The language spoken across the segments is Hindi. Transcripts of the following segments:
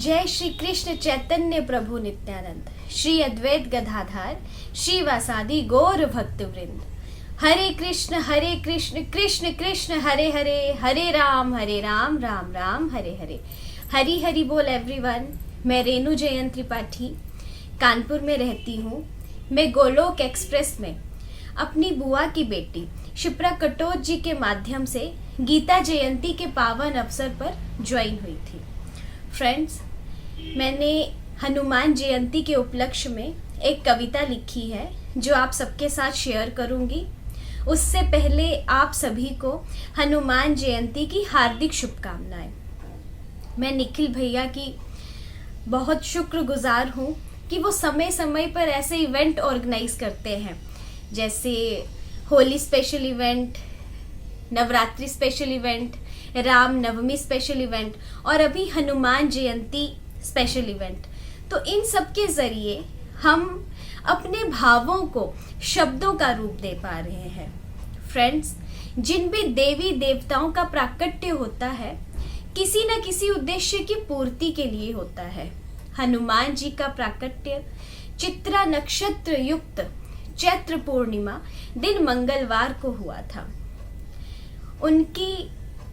जय श्री कृष्ण चैतन्य प्रभु नित्यानंद, श्री अद्वैत गदाधर, श्री वासादि गौर भक्त वृंद। हरे कृष्ण कृष्ण कृष्ण हरे हरे, हरे राम राम राम हरे हरे। हरि हरि बोल एवरीवन। मैं रेणु जयंत त्रिपाठी कानपुर में रहती हूँ। मैं गोलोक एक्सप्रेस में अपनी बुआ की बेटी शिप्रा कटोच जी के माध्यम से गीता जयंती के पावन अवसर पर ज्वाइन हुई थी। फ्रेंड्स, मैंने हनुमान जयंती के उपलक्ष्य में एक कविता लिखी है जो आप सबके साथ शेयर करूंगी। उससे पहले आप सभी को हनुमान जयंती की हार्दिक शुभकामनाएं। मैं निखिल भैया की बहुत शुक्रगुजार हूँ कि वो समय समय पर ऐसे इवेंट ऑर्गेनाइज करते हैं, जैसे Holi special event, Navratri special event, Ram Navami special event और अभी हनुमान जयंती स्पेशल इवेंट। तो इन सब के ज़रिए हम अपने भावों को शब्दों का रूप दे पा रहे हैं। फ्रेंड्स, जिन भी देवी देवताओं का प्राकट्य होता है किसी न किसी उद्देश्य की पूर्ति के लिए होता है। हनुमान जी का प्राकट्य चित्रा नक्षत्र युक्त चैत्र पूर्णिमा दिन मंगलवार को हुआ था। उनकी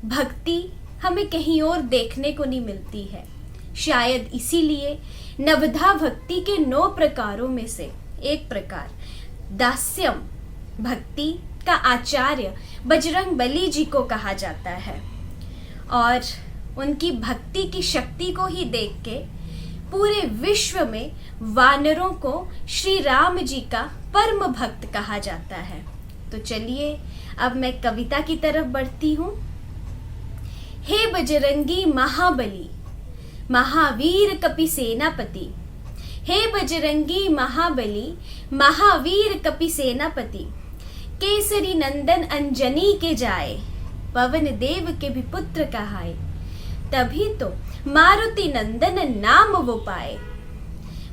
भक्ति हमें कहीं और देखने को नहीं मिलती है। शायद इसीलिए नवधा भक्ति के 9 प्रकारों में से एक प्रकार दास्यम भक्ति का आचार्य बजरंग बली जी को कहा जाता है। और उनकी भक्ति की शक्ति को ही देख के पूरे विश्व में वानरों को श्री राम जी का परम भक्त कहा जाता है। तो चलिए अब मैं कविता की तरफ बढ़ती हूँ। हे बजरंगी महाबली महावीर कपि सेनापति, हे बजरंगी महाबली महावीर कपि सेनापति, केसरी नंदन अंजनी के जाए, पवन देव के भी पुत्र कहाए, तभी तो मारुति नंदन नाम वो पाए।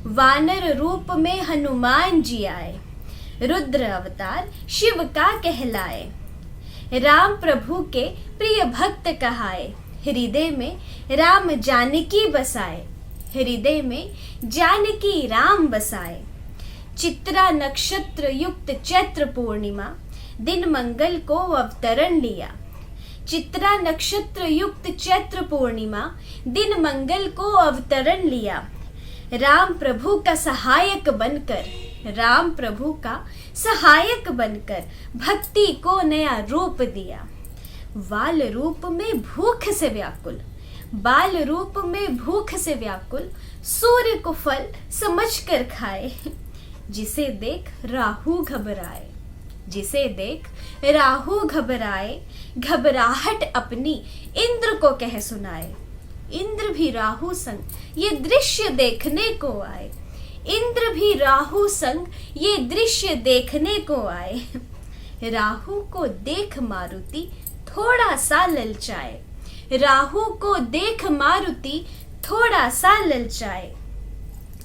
वानर रूप में हनुमान जी आए, रुद्र अवतार शिव का कहलाए, राम प्रभु के प्रिय भक्त कहाए, हृदय में राम जानकी बसाए, हृदय में जानकी राम बसाए। चित्रा नक्षत्र युक्त चैत्र पूर्णिमा दिन मंगल को अवतरण लिया, चित्रा नक्षत्र युक्त चैत्र पूर्णिमा दिन मंगल को अवतरण लिया। राम प्रभु का सहायक बनकर, राम प्रभु का सहायक बनकर भक्ति को नया रूप दिया। बाल रूप में भूख से व्याकुल, बाल रूप में भूख से व्याकुल, सूर्य को फल समझकर खाए। जिसे देख राहु घबराए, जिसे देख राहु घबराए, घबराहट अपनी इंद्र को कह सुनाए। इंद्र भी राहु संग ये दृश्य देखने को आए, इंद्र भी राहु संग ये दृश्य देखने को आए। राहु को देख मारुति थोड़ा सा ललचाए, राहु को देख मारुति थोड़ा सा ललचाए।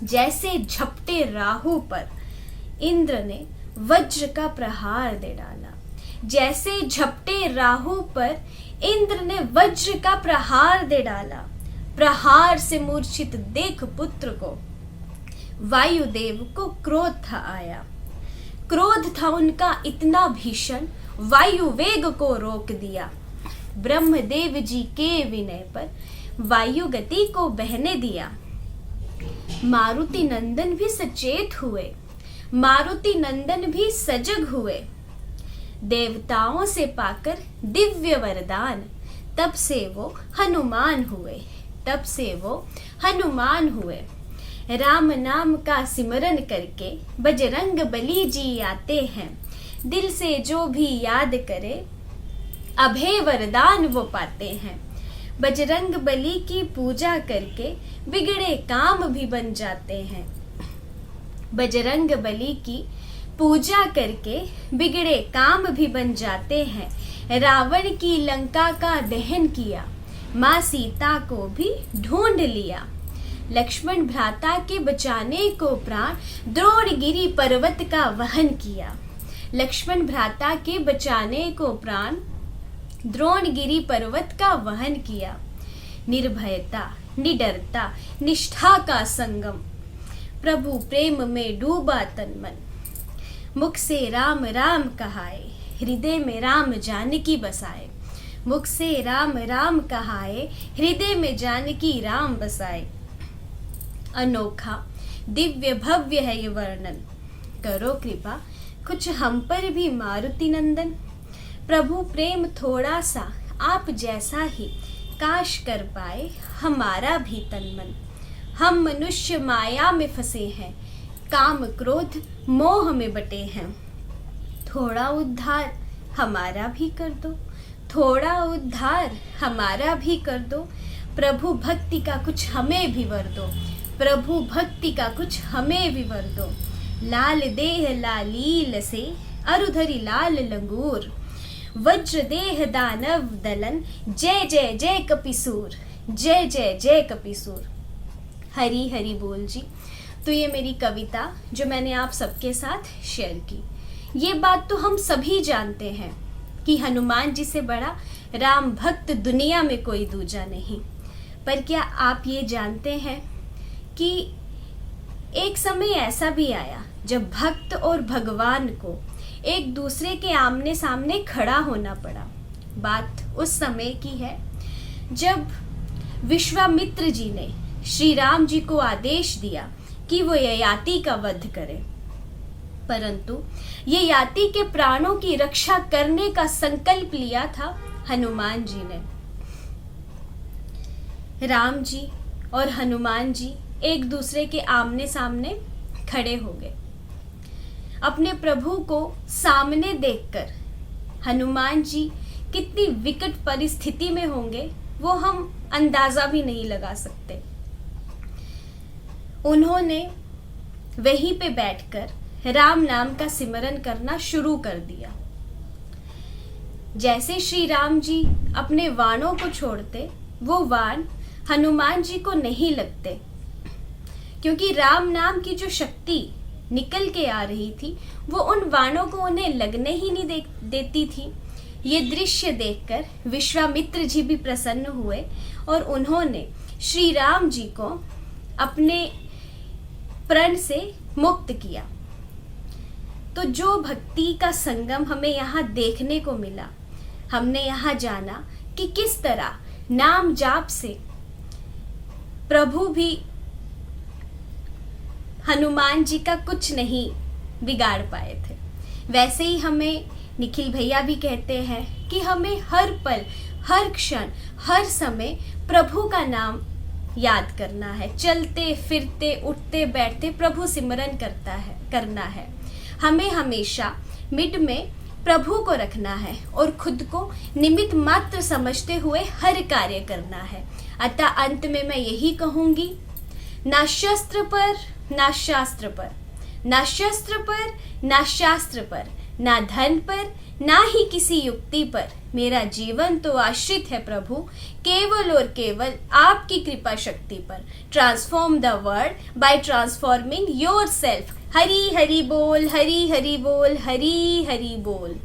जैसे झपटे राहु पर इंद्र ने वज्र का प्रहार दे डाला, जैसे झपटे राहु पर इंद्र ने वज्र का प्रहार दे डाला। प्रहार से मूर्छित देख पुत्र को वायुदेव को क्रोध था आया, क्रोध था उनका इतना भीषण, वायु वेग को रोक दिया। ब्रह्मदेव जी के विनय पर वायु गति को बहने दिया। मारुति नंदन भी सचेत हुए, मारुति नंदन भी सजग हुए। देवताओं से पाकर दिव्य वरदान तब से वो हनुमान हुए, तब से वो हनुमान हुए। राम नाम का सिमरन करके बजरंग बली जी आते हैं, दिल से जो भी याद करे अभय वरदान वो पाते हैं। बजरंग बली की पूजा करके बिगड़े काम भी बन जाते हैं, बजरंग बली की पूजा करके बिगड़े काम भी बन जाते हैं। रावण की लंका का दहन किया, माँ सीता को भी ढूंढ लिया। लक्ष्मण भ्राता के बचाने को प्राण द्रोणगिरि पर्वत का वहन किया, लक्ष्मण भ्राता के बचाने को प्राण द्रोणगिरि पर्वत का वहन किया। निर्भयता निडरता निष्ठा का संगम, प्रभु प्रेम में डूबा तन मन। मुख से राम राम कहाए, हृदय में राम जानकी बसाए। मुख से राम राम कहाए, हृदय में जानकी राम बसाए। अनोखा दिव्य भव्य है ये वर्णन, करो कृपा कुछ हम पर भी मारुति नंदन। प्रभु प्रेम थोड़ा सा आप जैसा ही काश कर पाए हमारा भी तन मन। हम मनुष्य माया में फंसे हैं, काम क्रोध मोह में बटे हैं। थोड़ा उद्धार हमारा भी कर दो, थोड़ा उद्धार हमारा भी कर दो। प्रभु भक्ति का कुछ हमें भी वर दो, प्रभु भक्ति का कुछ हमें भी वर दो। लाल देह लालील से अरुधरी लाल लंगूर, वज्र देह दानव दलन, जय जय जय कपिसूर, जय जय जय कपिसूर। हरी हरी बोल जी। तो ये मेरी कविता जो मैंने आप सबके साथ शेयर की। ये बात तो हम सभी जानते हैं कि हनुमान जी से बड़ा राम भक्त दुनिया में कोई दूजा नहीं। पर क्या आप ये जानते हैं कि एक समय ऐसा भी आया जब भक्त और भगवान को एक दूसरे के आमने सामने खड़ा होना पड़ा। बात उस समय की है जब विश्वामित्र जी ने श्री राम जी को आदेश दिया कि वो ययाति का वध करें, परंतु ययाति के प्राणों की रक्षा करने का संकल्प लिया था हनुमान जी ने। राम जी और हनुमान जी एक दूसरे के आमने सामने खड़े हो गए। अपने प्रभु को सामने देखकर हनुमान जी कितनी विकट परिस्थिति में होंगे वो हम अंदाजा भी नहीं लगा सकते। उन्होंने वहीं पे बैठकर राम नाम का सिमरन करना शुरू कर दिया। जैसे श्री राम जी अपने वाणों को छोड़ते, वो वाण हनुमान जी को नहीं लगते, क्योंकि राम नाम की जो शक्ति निकल के आ रही थी वो उन वाणों को उन्हें लगने ही नहीं देती थी। ये दृश्य देखकर विश्वामित्र जी भी प्रसन्न हुए और उन्होंने श्री राम जी को अपने प्रण से मुक्त किया। तो जो भक्ति का संगम हमें यहाँ देखने को मिला, हमने यहाँ जाना कि किस तरह नाम जाप से प्रभु भी हनुमान जी का कुछ नहीं बिगाड़ पाए थे। वैसे ही हमें निखिल भैया भी कहते हैं कि हमें हर पल, हर क्षण, हर समय प्रभु का नाम याद करना है। चलते फिरते उठते बैठते प्रभु सिमरन करना है। हमें हमेशा मिड में प्रभु को रखना है और खुद को निमित्त मात्र समझते हुए हर कार्य करना है। अतः अंत में मैं यही कहूंगी, ना शस्त्र पर ना शास्त्र पर, ना शस्त्र पर ना शास्त्र पर, ना धन पर ना ही किसी युक्ति पर, मेरा जीवन तो आश्रित है प्रभु केवल और केवल आपकी कृपा शक्ति पर। Transform the world by transforming yourself. Hari Hari बोल, हरी हरि बोल, हरी हरि बोल।